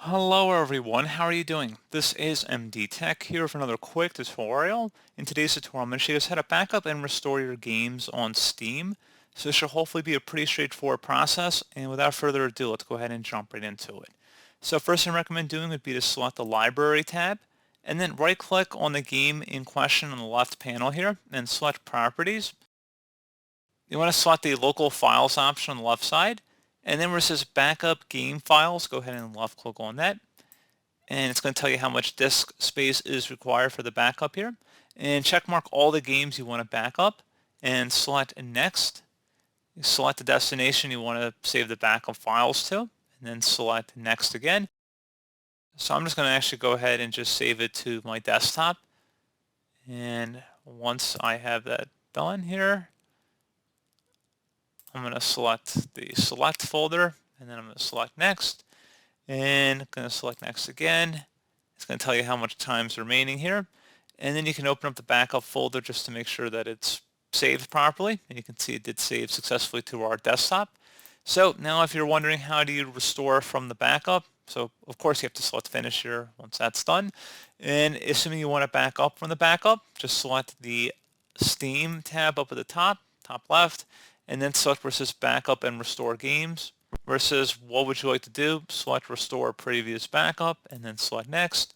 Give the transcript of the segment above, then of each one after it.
Hello everyone, how are you doing? This is MD Tech here for another quick tutorial. In today's tutorial, I'm going to show you guys how to back up and restore your games on Steam. So this should hopefully be a pretty straightforward process, and without further ado, let's go ahead and jump right into it. So first thing I recommend doing would be to select the Library tab, and then right-click on the game in question on the left panel here, and select Properties. You want to select the Local Files option on the left side, and then where it says Backup Game Files, go ahead and left-click on that. And it's going to tell you how much disk space is required for the backup here. And check mark all the games you want to back up and select Next. You select the destination you want to save the backup files to, and then select Next again. So I'm just going to actually go ahead and just save it to my desktop. And once I have that done here, I'm going to select the Select folder, and then I'm going to select Next, and I'm going to select Next again. It's going to tell you how much time's remaining here. And then you can open up the backup folder just to make sure that it's saved properly. And you can see it did save successfully to our desktop. So now if you're wondering how do you restore from the backup, so of course you have to select finish here once that's done. And assuming you want to back up from the backup, just select the Steam tab up at the top left, and then select where it says backup and restore games. Versus what would you like to do? Select restore previous backup and then select next.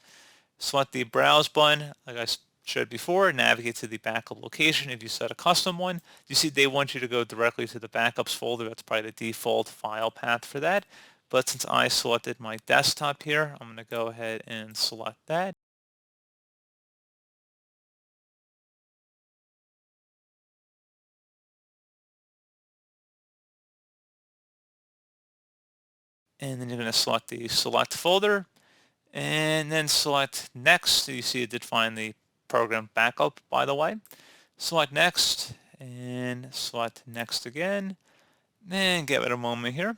Select the browse button like I showed before, navigate to the backup location if you set a custom one. You see they want you to go directly to the backups folder. That's probably the default file path for that. But since I selected my desktop here, I'm going to go ahead and select that. And then you're going to select the select folder and then select next. So you see it did find the program backup, by the way. Select next and select next again and give it a moment here.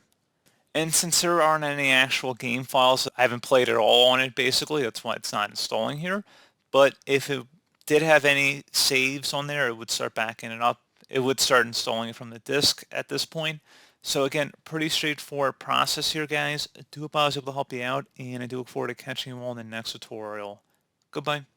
And since there aren't any actual game files, I haven't played at all on it basically, that's why it's not installing here. But if it did have any saves on there, it would start backing it up. It would start installing it from the disk at this point. So again, pretty straightforward process here, guys. I do hope I was able to help you out, and I do look forward to catching you all in the next tutorial. Goodbye.